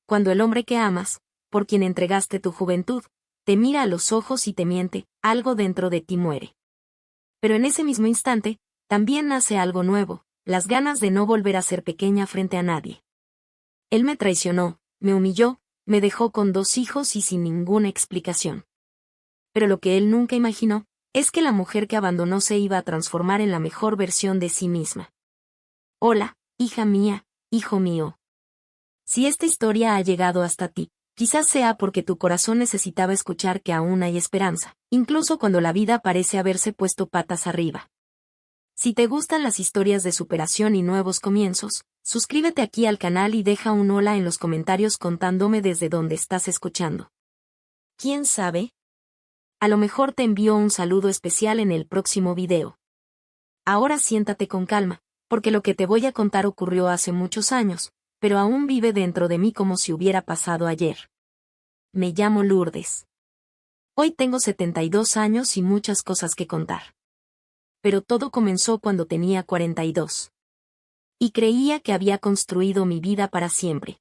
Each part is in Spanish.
cuando el hombre que amas, por quien entregaste tu juventud, te mira a los ojos y te miente, algo dentro de ti muere. Pero en ese mismo instante, también nace algo nuevo, las ganas de no volver a ser pequeña frente a nadie. Él me traicionó, me humilló, me dejó con 2 hijos y sin ninguna explicación. Pero lo que él nunca imaginó, es que la mujer que abandonó se iba a transformar en la mejor versión de sí misma. Hola, hija mía, hijo mío. Si esta historia ha llegado hasta ti, quizás sea porque tu corazón necesitaba escuchar que aún hay esperanza, incluso cuando la vida parece haberse puesto patas arriba. Si te gustan las historias de superación y nuevos comienzos, suscríbete aquí al canal y deja un hola en los comentarios contándome desde dónde estás escuchando. ¿Quién sabe? A lo mejor te envío un saludo especial en el próximo video. Ahora siéntate con calma, porque lo que te voy a contar ocurrió hace muchos años, pero aún vive dentro de mí como si hubiera pasado ayer. Me llamo Lourdes. Hoy tengo 72 años y muchas cosas que contar. Pero todo comenzó cuando tenía 42. Y creía que había construido mi vida para siempre.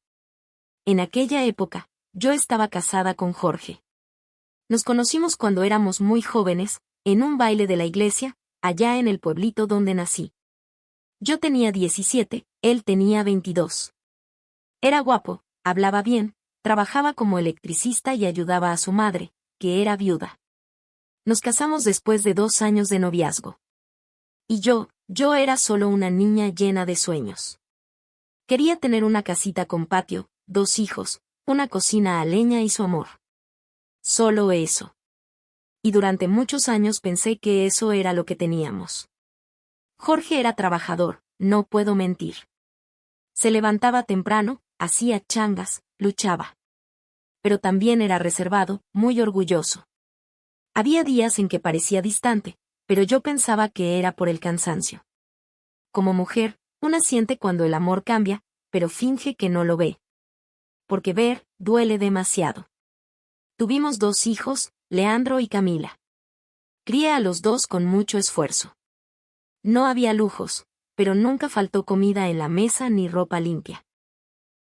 En aquella época, yo estaba casada con Jorge. Nos conocimos cuando éramos muy jóvenes, en un baile de la iglesia, allá en el pueblito donde nací. Yo tenía 17, él tenía 22. Era guapo, hablaba bien, trabajaba como electricista y ayudaba a su madre, que era viuda. Nos casamos después de 2 años de noviazgo. Y yo era solo una niña llena de sueños. Quería tener una casita con patio, 2 hijos, una cocina a leña y su amor. Solo eso. Y durante muchos años pensé que eso era lo que teníamos. Jorge era trabajador, no puedo mentir. Se levantaba temprano, hacía changas, luchaba. Pero también era reservado, muy orgulloso. Había días en que parecía distante, pero yo pensaba que era por el cansancio. Como mujer, una siente cuando el amor cambia, pero finge que no lo ve. Porque ver, duele demasiado. Tuvimos 2 hijos, Leandro y Camila. Crié a los 2 con mucho esfuerzo. No había lujos, pero nunca faltó comida en la mesa ni ropa limpia.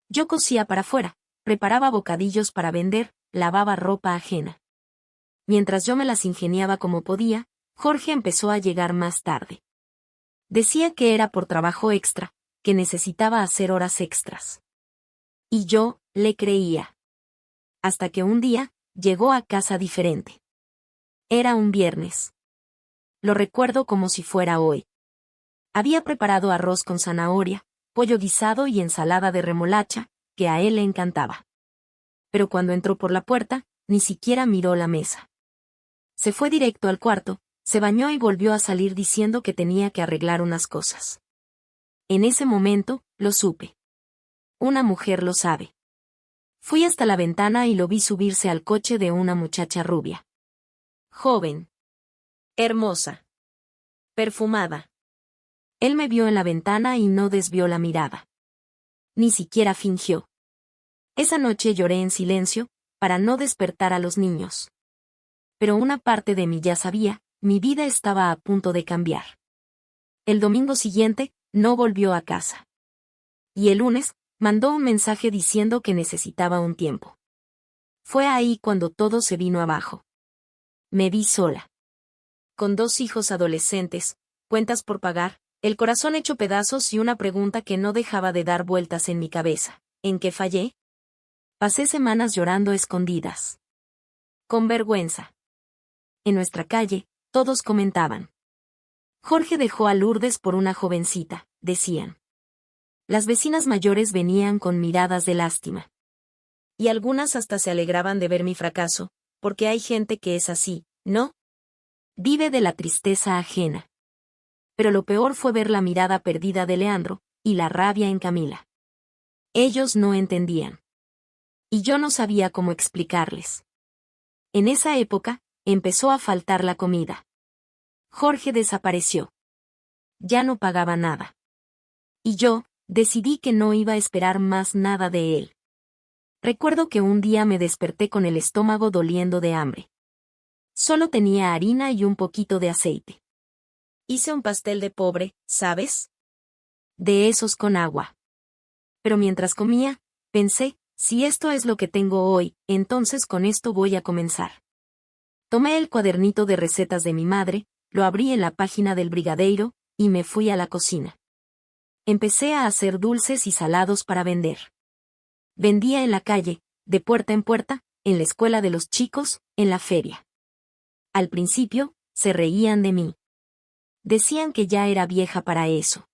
Yo cosía para afuera, preparaba bocadillos para vender, lavaba ropa ajena. Mientras yo me las ingeniaba como podía, Jorge empezó a llegar más tarde. Decía que era por trabajo extra, que necesitaba hacer horas extras. Y yo, le creía. Hasta que un día, llegó a casa diferente. Era un viernes. Lo recuerdo como si fuera hoy. Había preparado arroz con zanahoria, pollo guisado y ensalada de remolacha, que a él le encantaba. Pero cuando entró por la puerta, ni siquiera miró la mesa. Se fue directo al cuarto, se bañó y volvió a salir diciendo que tenía que arreglar unas cosas. En ese momento, lo supe. Una mujer lo sabe. Fui hasta la ventana y lo vi subirse al coche de una muchacha rubia. Joven. Hermosa. Perfumada. Él me vio en la ventana y no desvió la mirada. Ni siquiera fingió. Esa noche lloré en silencio, para no despertar a los niños. Pero una parte de mí ya sabía, mi vida estaba a punto de cambiar. El domingo siguiente, no volvió a casa. Y el lunes, mandó un mensaje diciendo que necesitaba un tiempo. Fue ahí cuando todo se vino abajo. Me vi sola. Con 2 hijos adolescentes, cuentas por pagar, el corazón hecho pedazos y una pregunta que no dejaba de dar vueltas en mi cabeza. ¿En qué fallé? Pasé semanas llorando escondidas. Con vergüenza. En nuestra calle, todos comentaban. Jorge dejó a Lourdes por una jovencita, decían. Las vecinas mayores venían con miradas de lástima. Y algunas hasta se alegraban de ver mi fracaso, porque hay gente que es así, ¿no? Vive de la tristeza ajena. Pero lo peor fue ver la mirada perdida de Leandro, y la rabia en Camila. Ellos no entendían. Y yo no sabía cómo explicarles. En esa época, empezó a faltar la comida. Jorge desapareció. Ya no pagaba nada. Y yo, decidí que no iba a esperar más nada de él. Recuerdo que un día me desperté con el estómago doliendo de hambre. Solo tenía harina y un poquito de aceite. Hice un pastel de pobre, ¿sabes? De esos con agua. Pero mientras comía, pensé, si esto es lo que tengo hoy, entonces con esto voy a comenzar. Tomé el cuadernito de recetas de mi madre, lo abrí en la página del brigadeiro, y me fui a la cocina. Empecé a hacer dulces y salados para vender. Vendía en la calle, de puerta en puerta, en la escuela de los chicos, en la feria. Al principio, se reían de mí. Decían que ya era vieja para eso.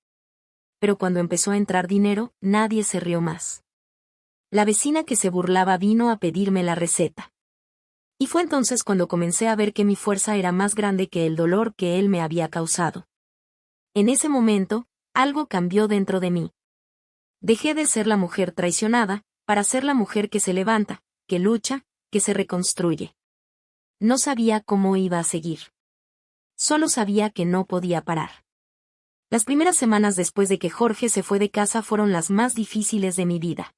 Pero cuando empezó a entrar dinero, nadie se rió más. La vecina que se burlaba vino a pedirme la receta. Y fue entonces cuando comencé a ver que mi fuerza era más grande que el dolor que él me había causado. En ese momento, algo cambió dentro de mí. Dejé de ser la mujer traicionada, para ser la mujer que se levanta, que lucha, que se reconstruye. No sabía cómo iba a seguir. Solo sabía que no podía parar. Las primeras semanas después de que Jorge se fue de casa fueron las más difíciles de mi vida.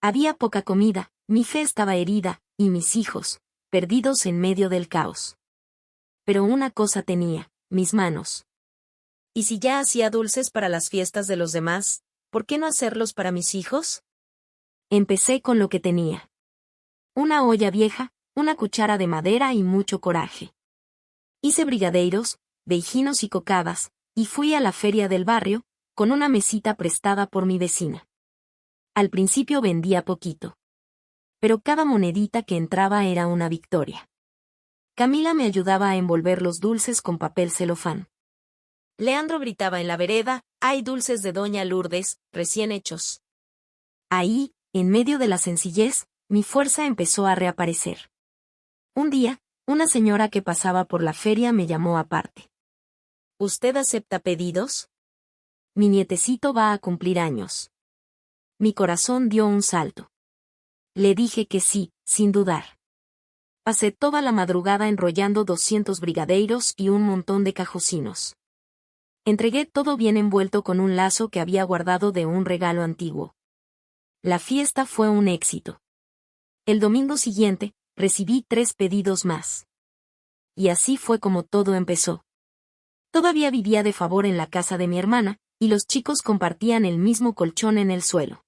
Había poca comida, mi fe estaba herida, y mis hijos, perdidos en medio del caos. Pero una cosa tenía, mis manos. ¿Y si ya hacía dulces para las fiestas de los demás, por qué no hacerlos para mis hijos? Empecé con lo que tenía. Una olla vieja, una cuchara de madera y mucho coraje. Hice brigadeiros, veijinos y cocadas, y fui a la feria del barrio, con una mesita prestada por mi vecina. Al principio vendía poquito. Pero cada monedita que entraba era una victoria. Camila me ayudaba a envolver los dulces con papel celofán. Leandro gritaba en la vereda, «¡Hay dulces de Doña Lourdes, recién hechos!». Ahí, en medio de la sencillez, mi fuerza empezó a reaparecer. Un día, una señora que pasaba por la feria me llamó aparte. «¿Usted acepta pedidos? Mi nietecito va a cumplir años». Mi corazón dio un salto. Le dije que sí, sin dudar. Pasé toda la madrugada enrollando 200 brigadeiros y un montón de cajocinos. Entregué todo bien envuelto con un lazo que había guardado de un regalo antiguo. La fiesta fue un éxito. El domingo siguiente, recibí 3 pedidos más. Y así fue como todo empezó. Todavía vivía de favor en la casa de mi hermana, y los chicos compartían el mismo colchón en el suelo.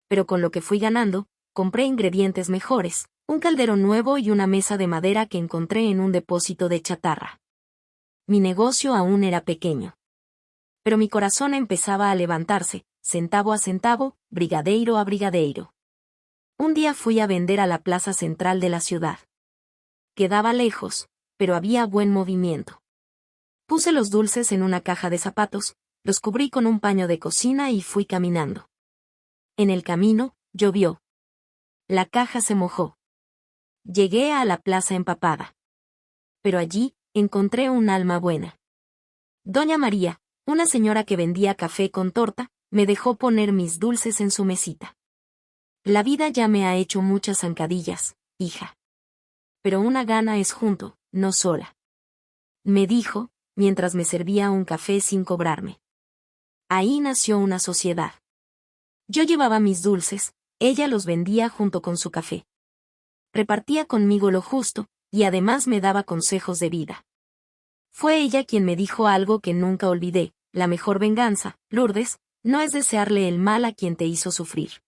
Pero con lo que fui ganando, compré ingredientes mejores, un caldero nuevo y una mesa de madera que encontré en un depósito de chatarra. Mi negocio aún era pequeño. Pero mi corazón empezaba a levantarse, centavo a centavo, brigadeiro a brigadeiro. Un día fui a vender a la plaza central de la ciudad. Quedaba lejos, pero había buen movimiento. Puse los dulces en una caja de zapatos, los cubrí con un paño de cocina y fui caminando. En el camino, llovió. La caja se mojó. Llegué a la plaza empapada. Pero allí, encontré un alma buena. Doña María, una señora que vendía café con torta, me dejó poner mis dulces en su mesita. La vida ya me ha hecho muchas zancadillas, hija. Pero una gana es junto, no sola. Me dijo, mientras me servía un café sin cobrarme. Ahí nació una sociedad. Yo llevaba mis dulces, ella los vendía junto con su café. Repartía conmigo lo justo, y además me daba consejos de vida. Fue ella quien me dijo algo que nunca olvidé: la mejor venganza, Lourdes, no es desearle el mal a quien te hizo sufrir.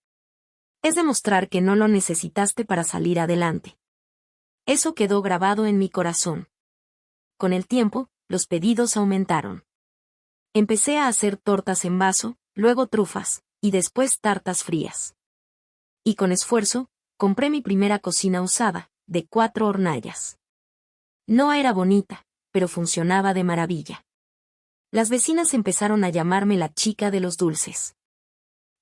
Es demostrar que no lo necesitaste para salir adelante. Eso quedó grabado en mi corazón. Con el tiempo, los pedidos aumentaron. Empecé a hacer tortas en vaso, luego trufas, y después tartas frías. Y con esfuerzo, compré mi primera cocina usada, de 4 hornallas. No era bonita, pero funcionaba de maravilla. Las vecinas empezaron a llamarme la chica de los dulces.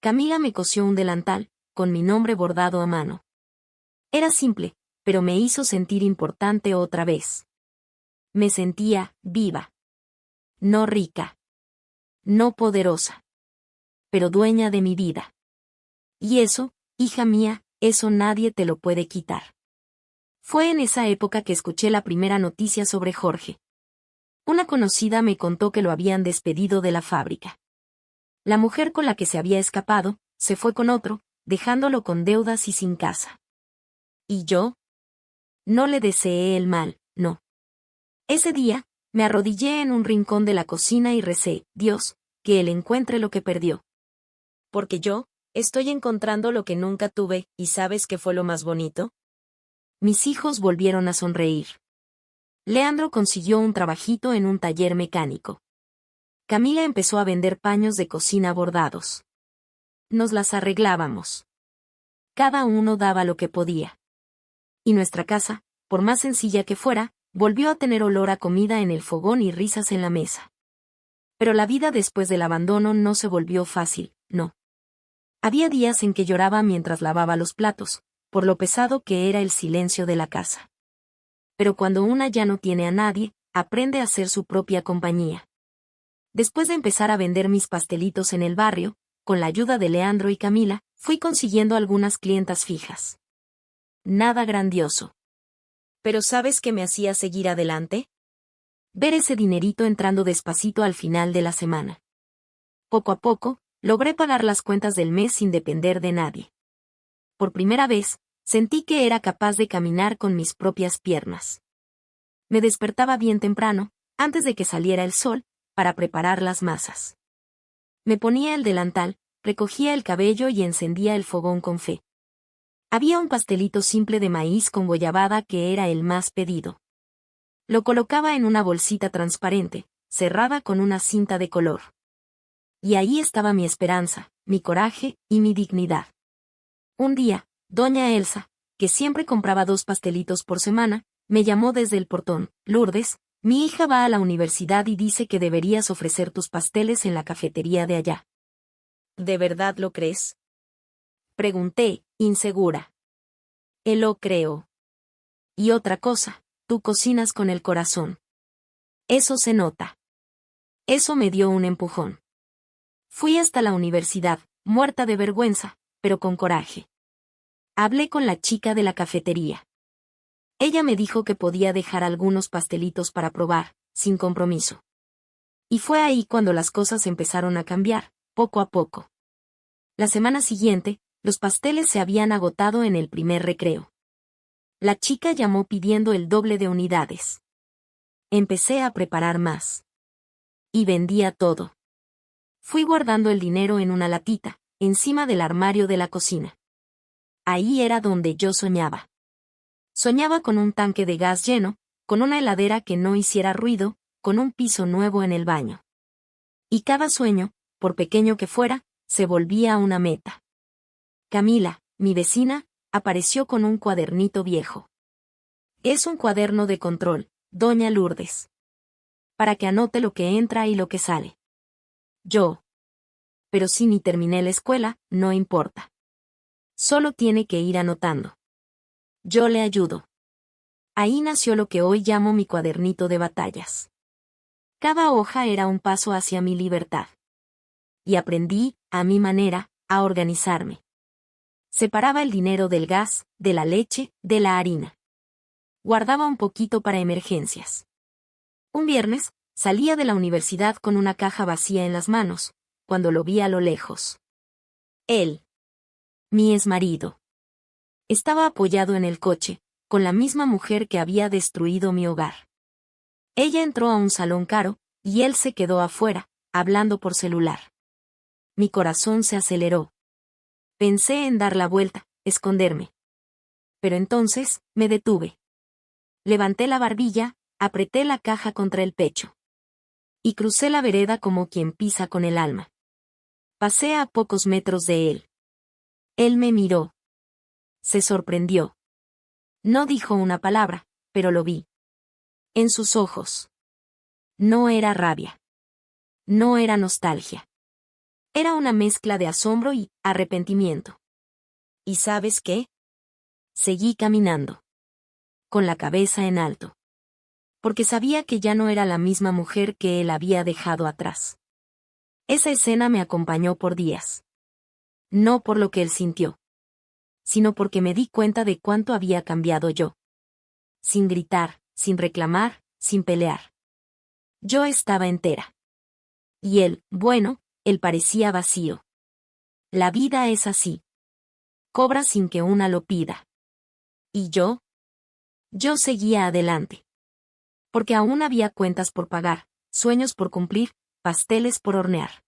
Camila me cosió un delantal, con mi nombre bordado a mano. Era simple, pero me hizo sentir importante otra vez. Me sentía viva. No rica. No poderosa. Pero dueña de mi vida. Y eso, hija mía, eso nadie te lo puede quitar. Fue en esa época que escuché la primera noticia sobre Jorge. Una conocida me contó que lo habían despedido de la fábrica. La mujer con la que se había escapado, se fue con otro, dejándolo con deudas y sin casa. ¿Y yo? No le deseé el mal, no. Ese día, me arrodillé en un rincón de la cocina y recé: Dios, que él encuentre lo que perdió. Porque yo, Estoy encontrando lo que nunca tuve, ¿y sabes qué fue lo más bonito? Mis hijos volvieron a sonreír. Leandro consiguió un trabajito en un taller mecánico. Camila empezó a vender paños de cocina bordados. Nos las arreglábamos. Cada uno daba lo que podía. Y nuestra casa, por más sencilla que fuera, volvió a tener olor a comida en el fogón y risas en la mesa. Pero la vida después del abandono no se volvió fácil, no. Había días en que lloraba mientras lavaba los platos, por lo pesado que era el silencio de la casa. Pero cuando una ya no tiene a nadie, aprende a ser su propia compañía. Después de empezar a vender mis pastelitos en el barrio, con la ayuda de Leandro y Camila, fui consiguiendo algunas clientas fijas. Nada grandioso. ¿Pero sabes qué me hacía seguir adelante? Ver ese dinerito entrando despacito al final de la semana. Poco a poco, logré pagar las cuentas del mes sin depender de nadie. Por primera vez, sentí que era capaz de caminar con mis propias piernas. Me despertaba bien temprano, antes de que saliera el sol, para preparar las masas. Me ponía el delantal, recogía el cabello y encendía el fogón con fe. Había un pastelito simple de maíz con goyabada que era el más pedido. Lo colocaba en una bolsita transparente, cerrada con una cinta de color. Y ahí estaba mi esperanza, mi coraje y mi dignidad. Un día, doña Elsa, que siempre compraba 2 pastelitos por semana, me llamó desde el portón. Lourdes, mi hija va a la universidad y dice que deberías ofrecer tus pasteles en la cafetería de allá. ¿De verdad lo crees? Pregunté, insegura. Lo creo. Y otra cosa, tú cocinas con el corazón. Eso se nota. Eso me dio un empujón. Fui hasta la universidad, muerta de vergüenza, pero con coraje. Hablé con la chica de la cafetería. Ella me dijo que podía dejar algunos pastelitos para probar, sin compromiso. Y fue ahí cuando las cosas empezaron a cambiar, poco a poco. La semana siguiente, los pasteles se habían agotado en el primer recreo. La chica llamó pidiendo el doble de unidades. Empecé a preparar más. Y vendía todo. Fui guardando el dinero en una latita, encima del armario de la cocina. Ahí era donde yo soñaba. Soñaba con un tanque de gas lleno, con una heladera que no hiciera ruido, con un piso nuevo en el baño. Y cada sueño, por pequeño que fuera, se volvía una meta. Camila, mi vecina, apareció con un cuadernito viejo. Es un cuaderno de control, doña Lourdes. Para que anote lo que entra y lo que sale. Yo. Pero si ni terminé la escuela, no importa. Solo tiene que ir anotando. Yo le ayudo. Ahí nació lo que hoy llamo mi cuadernito de batallas. Cada hoja era un paso hacia mi libertad. Y aprendí, a mi manera, a organizarme. Separaba el dinero del gas, de la leche, de la harina. Guardaba un poquito para emergencias. Un viernes, salía de la universidad con una caja vacía en las manos, cuando lo vi a lo lejos. Él. Mi exmarido. Estaba apoyado en el coche, con la misma mujer que había destruido mi hogar. Ella entró a un salón caro, y él se quedó afuera, hablando por celular. Mi corazón se aceleró. Pensé en dar la vuelta, esconderme. Pero entonces, me detuve. Levanté la barbilla, apreté la caja contra el pecho. Y crucé la vereda como quien pisa con el alma. Pasé a pocos metros de él. Él me miró. Se sorprendió. No dijo una palabra, pero lo vi. En sus ojos. No era rabia. No era nostalgia. Era una mezcla de asombro y arrepentimiento. ¿Y sabes qué? Seguí caminando. Con la cabeza en alto. Porque sabía que ya no era la misma mujer que él había dejado atrás. Esa escena me acompañó por días. No por lo que él sintió, sino porque me di cuenta de cuánto había cambiado yo. Sin gritar, sin reclamar, sin pelear. Yo estaba entera. Y él, bueno, él parecía vacío. La vida es así. Cobra sin que una lo pida. ¿Y yo? Yo seguía adelante. Porque aún había cuentas por pagar, sueños por cumplir, pasteles por hornear.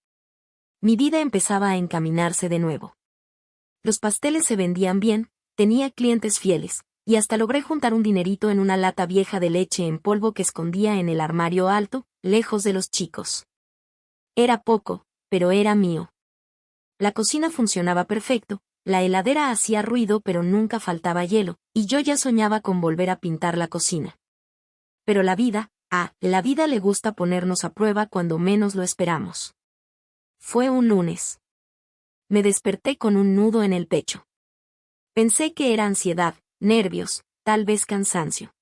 Mi vida empezaba a encaminarse de nuevo. Los pasteles se vendían bien, tenía clientes fieles, y hasta logré juntar un dinerito en una lata vieja de leche en polvo que escondía en el armario alto, lejos de los chicos. Era poco, pero era mío. La cocina funcionaba perfecto, la heladera hacía ruido pero nunca faltaba hielo, y yo ya soñaba con volver a pintar la cocina. Pero la vida le gusta ponernos a prueba cuando menos lo esperamos. Fue un lunes. Me desperté con un nudo en el pecho. Pensé que era ansiedad, nervios, tal vez cansancio.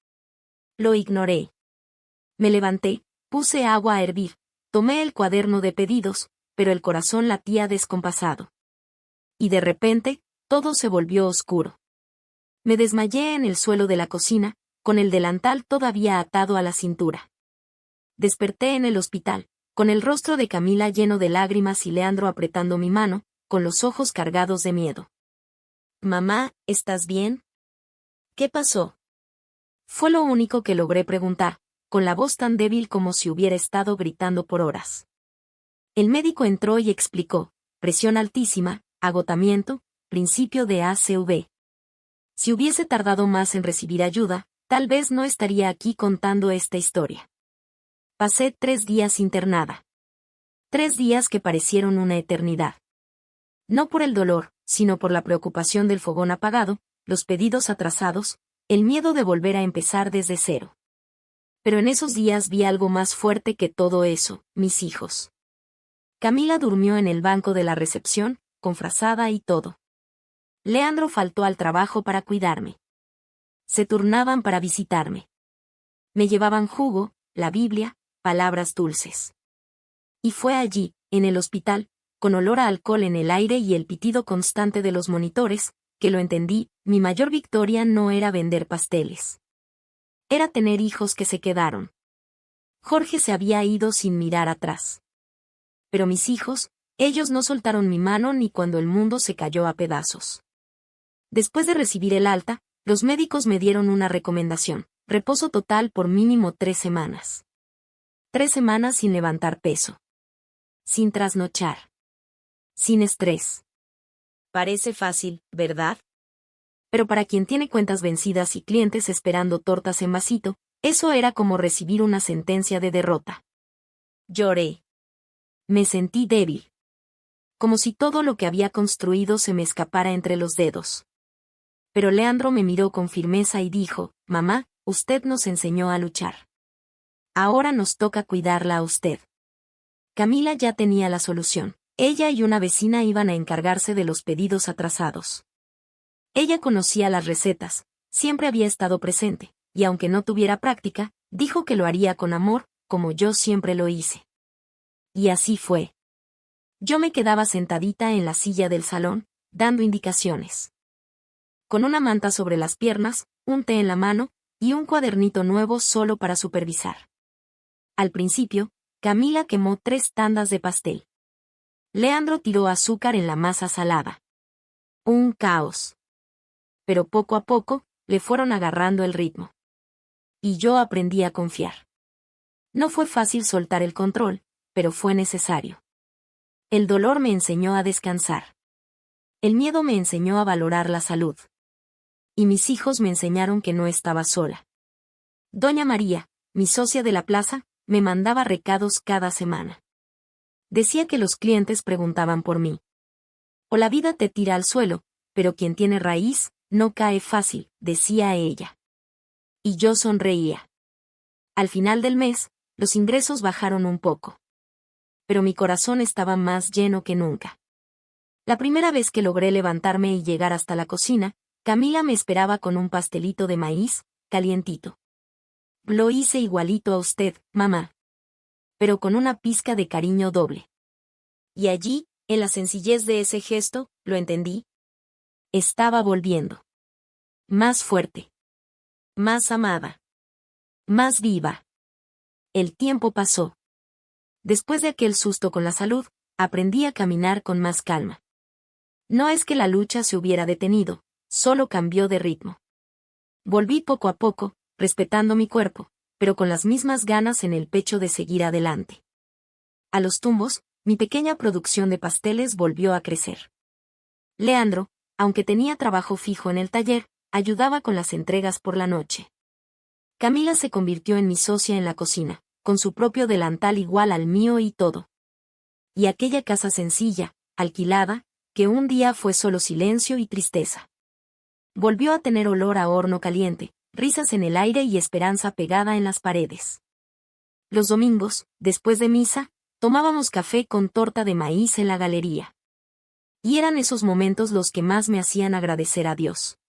Lo ignoré. Me levanté, puse agua a hervir, tomé el cuaderno de pedidos, pero el corazón latía descompasado. Y de repente, todo se volvió oscuro. Me desmayé en el suelo de la cocina, con el delantal todavía atado a la cintura. Desperté en el hospital, con el rostro de Camila lleno de lágrimas y Leandro apretando mi mano, con los ojos cargados de miedo. «Mamá, ¿estás bien? ¿Qué pasó?». Fue lo único que logré preguntar, con la voz tan débil como si hubiera estado gritando por horas. El médico entró y explicó: presión altísima, agotamiento, principio de ACV. Si hubiese tardado más en recibir ayuda, tal vez no estaría aquí contando esta historia. Pasé 3 días internada. 3 días que parecieron una eternidad. No por el dolor, sino por la preocupación del fogón apagado, los pedidos atrasados, el miedo de volver a empezar desde cero. Pero en esos días vi algo más fuerte que todo eso: mis hijos. Camila durmió en el banco de la recepción, con frazada y todo. Leandro faltó al trabajo para cuidarme. Se turnaban para visitarme. Me llevaban jugo, la Biblia, palabras dulces. Y fue allí, en el hospital, con olor a alcohol en el aire y el pitido constante de los monitores, que lo entendí: mi mayor victoria no era vender pasteles. Era tener hijos que se quedaron. Jorge se había ido sin mirar atrás. Pero mis hijos, ellos no soltaron mi mano ni cuando el mundo se cayó a pedazos. Después de recibir el alta, los médicos me dieron una recomendación: reposo total por mínimo 3 semanas. 3 semanas sin levantar peso. Sin trasnochar. Sin estrés. Parece fácil, ¿verdad? Pero para quien tiene cuentas vencidas y clientes esperando tortas en vasito, eso era como recibir una sentencia de derrota. Lloré. Me sentí débil. Como si todo lo que había construido se me escapara entre los dedos. Pero Leandro me miró con firmeza y dijo: «Mamá, usted nos enseñó a luchar. Ahora nos toca cuidarla a usted». Camila ya tenía la solución. Ella y una vecina iban a encargarse de los pedidos atrasados. Ella conocía las recetas, siempre había estado presente, y aunque no tuviera práctica, dijo que lo haría con amor, como yo siempre lo hice. Y así fue. Yo me quedaba sentadita en la silla del salón, dando indicaciones. Con una manta sobre las piernas, un té en la mano, y un cuadernito nuevo solo para supervisar. Al principio, Camila quemó 3 tandas de pastel. Leandro tiró azúcar en la masa salada. Un caos. Pero poco a poco, le fueron agarrando el ritmo. Y yo aprendí a confiar. No fue fácil soltar el control, pero fue necesario. El dolor me enseñó a descansar. El miedo me enseñó a valorar la salud. Y mis hijos me enseñaron que no estaba sola. Doña María, mi socia de la plaza, me mandaba recados cada semana. Decía que los clientes preguntaban por mí. O la vida te tira al suelo, pero quien tiene raíz, no cae fácil, decía ella. Y yo sonreía. Al final del mes, los ingresos bajaron un poco. Pero mi corazón estaba más lleno que nunca. La primera vez que logré levantarme y llegar hasta la cocina, Camila me esperaba con un pastelito de maíz, calientito. «Lo hice igualito a usted, mamá». Pero con una pizca de cariño doble. Y allí, en la sencillez de ese gesto, lo entendí. Estaba volviendo. Más fuerte. Más amada. Más viva. El tiempo pasó. Después de aquel susto con la salud, aprendí a caminar con más calma. No es que la lucha se hubiera detenido, solo cambió de ritmo. Volví poco a poco, respetando mi cuerpo, pero con las mismas ganas en el pecho de seguir adelante. A los tumbos, mi pequeña producción de pasteles volvió a crecer. Leandro, aunque tenía trabajo fijo en el taller, ayudaba con las entregas por la noche. Camila se convirtió en mi socia en la cocina, con su propio delantal igual al mío y todo. Y aquella casa sencilla, alquilada, que un día fue solo silencio y tristeza. Volvió a tener olor a horno caliente, risas en el aire y esperanza pegada en las paredes. Los domingos, después de misa, tomábamos café con torta de maíz en la galería. Y eran esos momentos los que más me hacían agradecer a Dios.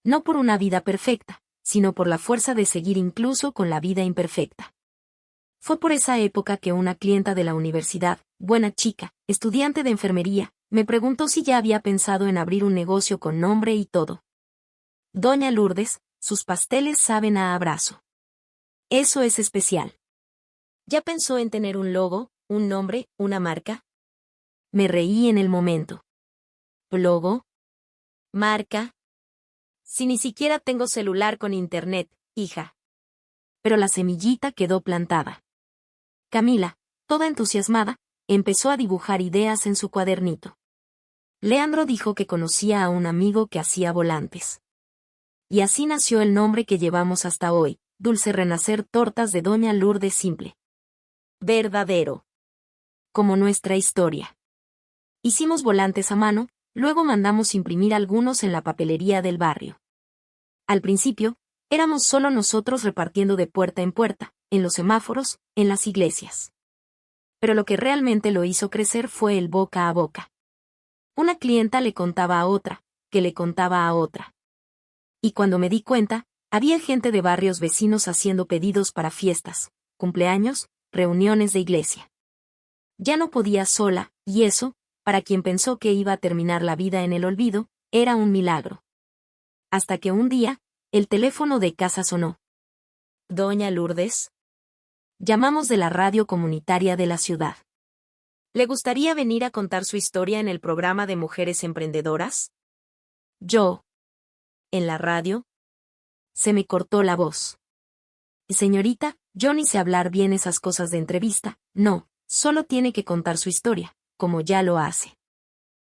No por una vida perfecta, sino por la fuerza de seguir incluso con la vida imperfecta. Fue por esa época que una clienta de la universidad, buena chica, estudiante de enfermería, me preguntó si ya había pensado en abrir un negocio con nombre y todo. Doña Lourdes, sus pasteles saben a abrazo. Eso es especial. ¿Ya pensó en tener un logo, un nombre, una marca? Me reí en el momento. ¿Logo? ¿Marca? Si ni siquiera tengo celular con internet, hija. Pero la semillita quedó plantada. Camila, toda entusiasmada, empezó a dibujar ideas en su cuadernito. Leandro dijo que conocía a un amigo que hacía volantes. Y así nació el nombre que llevamos hasta hoy, Dulce Renacer Tortas de Doña Lourdes Simple. Verdadero. Como nuestra historia. Hicimos volantes a mano, luego mandamos imprimir algunos en la papelería del barrio. Al principio, éramos solo nosotros repartiendo de puerta en puerta, en los semáforos, en las iglesias. Pero lo que realmente lo hizo crecer fue el boca a boca. Una clienta le contaba a otra, que le contaba a otra. Y cuando me di cuenta, había gente de barrios vecinos haciendo pedidos para fiestas, cumpleaños, reuniones de iglesia. Ya no podía sola, y eso, para quien pensó que iba a terminar la vida en el olvido, era un milagro. Hasta que un día, el teléfono de casa sonó. ¿Doña Lourdes? Llamamos de la radio comunitaria de la ciudad. ¿Le gustaría venir a contar su historia en el programa de Mujeres Emprendedoras? Yo. ¿En la radio? Se me cortó la voz. Señorita, yo ni sé hablar bien esas cosas de entrevista, no, solo tiene que contar su historia, como ya lo hace.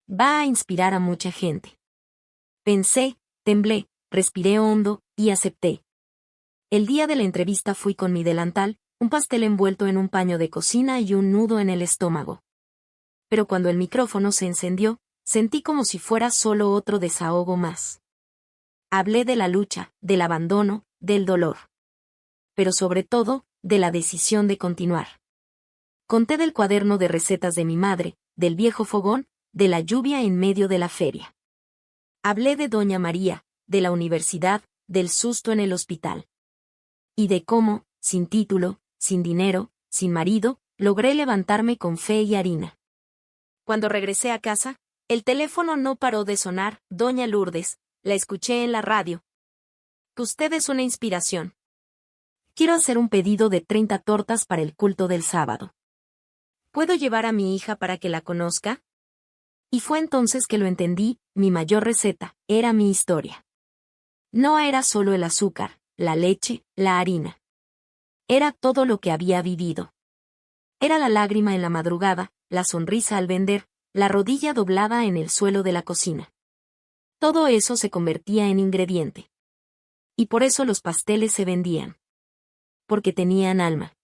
Va a inspirar a mucha gente. Pensé, temblé, respiré hondo, y acepté. El día de la entrevista fui con mi delantal, un pastel envuelto en un paño de cocina y un nudo en el estómago. Pero cuando el micrófono se encendió, sentí como si fuera solo otro desahogo más. Hablé de la lucha, del abandono, del dolor. Pero sobre todo, de la decisión de continuar. Conté del cuaderno de recetas de mi madre, del viejo fogón, de la lluvia en medio de la feria. Hablé de Doña María, de la universidad, del susto en el hospital. Y de cómo, sin título, sin dinero, sin marido, logré levantarme con fe y harina. Cuando regresé a casa, el teléfono no paró de sonar. Doña Lourdes, la escuché en la radio. Usted es una inspiración. Quiero hacer un pedido de 30 tortas para el culto del sábado. ¿Puedo llevar a mi hija para que la conozca? Y fue entonces que lo entendí, mi mayor receta, era mi historia. No era solo el azúcar, la leche, la harina. Era todo lo que había vivido. Era la lágrima en la madrugada, la sonrisa al vender, la rodilla doblada en el suelo de la cocina. Todo eso se convertía en ingrediente. Y por eso los pasteles se vendían. Porque tenían alma.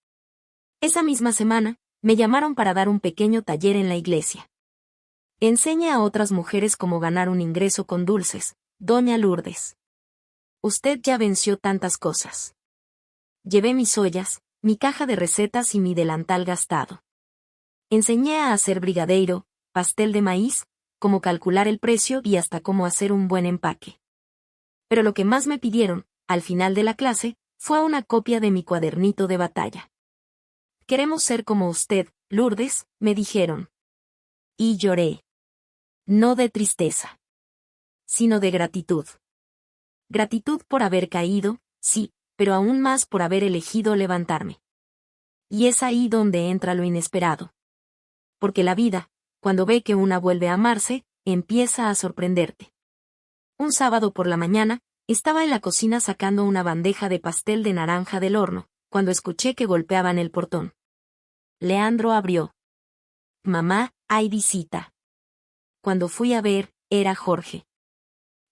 Esa misma semana, me llamaron para dar un pequeño taller en la iglesia. Enseñe a otras mujeres cómo ganar un ingreso con dulces, Doña Lourdes. Usted ya venció tantas cosas. Llevé mis ollas, mi caja de recetas y mi delantal gastado. Enseñé a hacer brigadeiro, pastel de maíz, cómo calcular el precio y hasta cómo hacer un buen empaque. Pero lo que más me pidieron, al final de la clase, fue una copia de mi cuadernito de batalla. Queremos ser como usted, Lourdes, me dijeron. Y lloré. No de tristeza, sino de gratitud. Gratitud por haber caído, sí, pero aún más por haber elegido levantarme. Y es ahí donde entra lo inesperado. Porque la vida, cuando ve que una vuelve a amarse, empieza a sorprenderte. Un sábado por la mañana, estaba en la cocina sacando una bandeja de pastel de naranja del horno, cuando escuché que golpeaban el portón. Leandro abrió. Mamá, hay visita. Cuando fui a ver, era Jorge.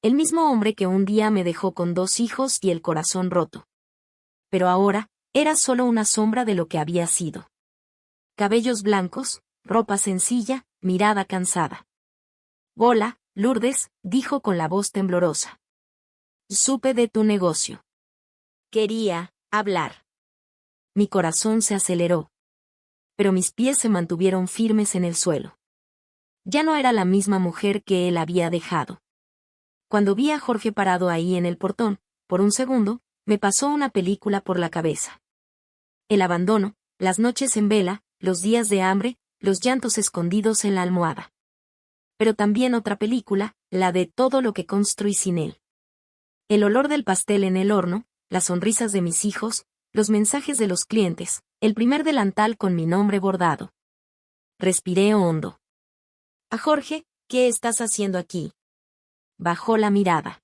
El mismo hombre que un día me dejó con 2 hijos y el corazón roto. Pero ahora, era solo una sombra de lo que había sido. Cabellos blancos, ropa sencilla, mirada cansada. Hola, Lourdes, dijo con la voz temblorosa. Supe de tu negocio. Quería hablar. Mi corazón se aceleró. Pero mis pies se mantuvieron firmes en el suelo. Ya no era la misma mujer que él había dejado. Cuando vi a Jorge parado ahí en el portón, por un segundo, me pasó una película por la cabeza. El abandono, las noches en vela, los días de hambre, los llantos escondidos en la almohada. Pero también otra película, la de todo lo que construí sin él. El olor del pastel en el horno, las sonrisas de mis hijos, los mensajes de los clientes, el primer delantal con mi nombre bordado. Respiré hondo. A Jorge, ¿qué estás haciendo aquí? Bajó la mirada.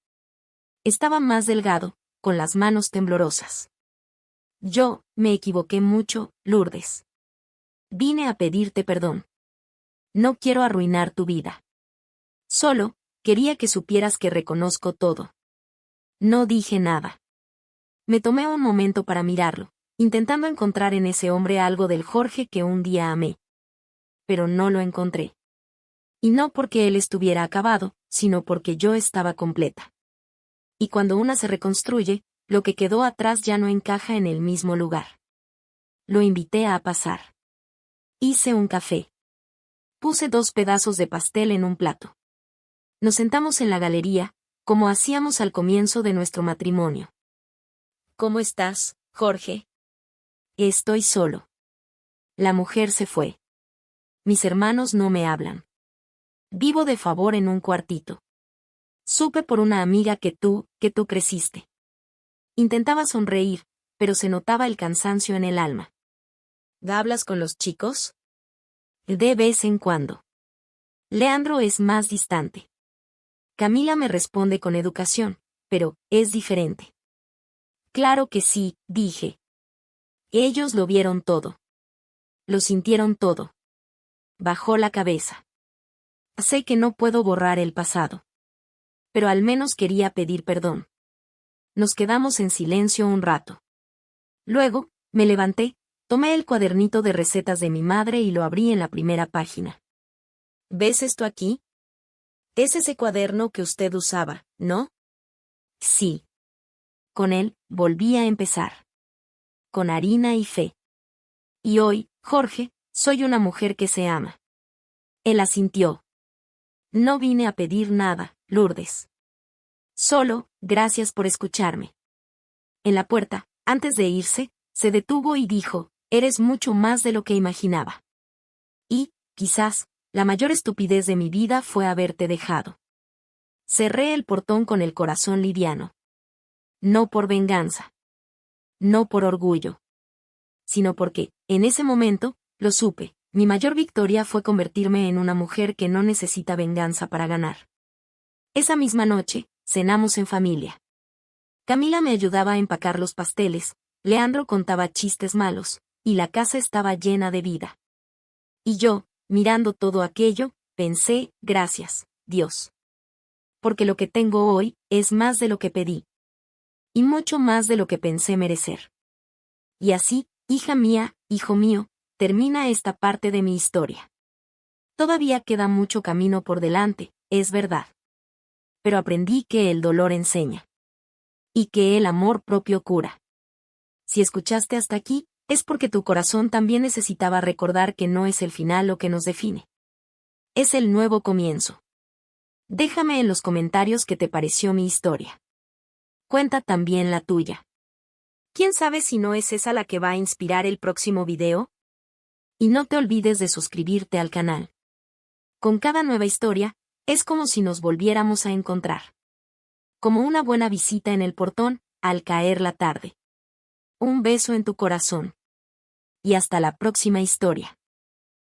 Estaba más delgado, con las manos temblorosas. Yo, me equivoqué mucho, Lourdes. Vine a pedirte perdón. No quiero arruinar tu vida. Solo, quería que supieras que reconozco todo. No dije nada. Me tomé un momento para mirarlo, intentando encontrar en ese hombre algo del Jorge que un día amé. Pero no lo encontré. Y no porque él estuviera acabado, sino porque yo estaba completa. Y cuando una se reconstruye, lo que quedó atrás ya no encaja en el mismo lugar. Lo invité a pasar. Hice un café. Puse 2 pedazos de pastel en un plato. Nos sentamos en la galería, como hacíamos al comienzo de nuestro matrimonio. ¿Cómo estás, Jorge? Estoy solo. La mujer se fue. Mis hermanos no me hablan. Vivo de favor en un cuartito. Supe por una amiga que tú creciste. Intentaba sonreír, pero se notaba el cansancio en el alma. ¿Hablas con los chicos? De vez en cuando. Leandro es más distante. Camila me responde con educación, pero es diferente. Claro que sí, dije. Ellos lo vieron todo. Lo sintieron todo. Bajó la cabeza. Sé que no puedo borrar el pasado. Pero al menos quería pedir perdón. Nos quedamos en silencio un rato. Luego, me levanté, tomé el cuadernito de recetas de mi madre y lo abrí en la primera página. ¿Ves esto aquí? Es ese cuaderno que usted usaba, ¿no? Sí. Con él, volví a empezar. Con harina y fe. Y hoy, Jorge, soy una mujer que se ama. Él asintió. No vine a pedir nada, Lourdes. Solo, gracias por escucharme. En la puerta, antes de irse, se detuvo y dijo, eres mucho más de lo que imaginaba. Y, quizás, la mayor estupidez de mi vida fue haberte dejado. Cerré el portón con el corazón liviano. No por venganza. No por orgullo. Sino porque, en ese momento, lo supe, mi mayor victoria fue convertirme en una mujer que no necesita venganza para ganar. Esa misma noche, cenamos en familia. Camila me ayudaba a empacar los pasteles, Leandro contaba chistes malos, y la casa estaba llena de vida. Y yo, mirando todo aquello, pensé, gracias, Dios. Porque lo que tengo hoy es más de lo que pedí. Y mucho más de lo que pensé merecer. Y así, hija mía, hijo mío, termina esta parte de mi historia. Todavía queda mucho camino por delante, es verdad. Pero aprendí que el dolor enseña. Y que el amor propio cura. Si escuchaste hasta aquí, es porque tu corazón también necesitaba recordar que no es el final lo que nos define. Es el nuevo comienzo. Déjame en los comentarios qué te pareció mi historia. Cuenta también la tuya. ¿Quién sabe si no es esa la que va a inspirar el próximo video? Y no te olvides de suscribirte al canal. Con cada nueva historia, es como si nos volviéramos a encontrar. Como una buena visita en el portón, al caer la tarde. Un beso en tu corazón. Y hasta la próxima historia.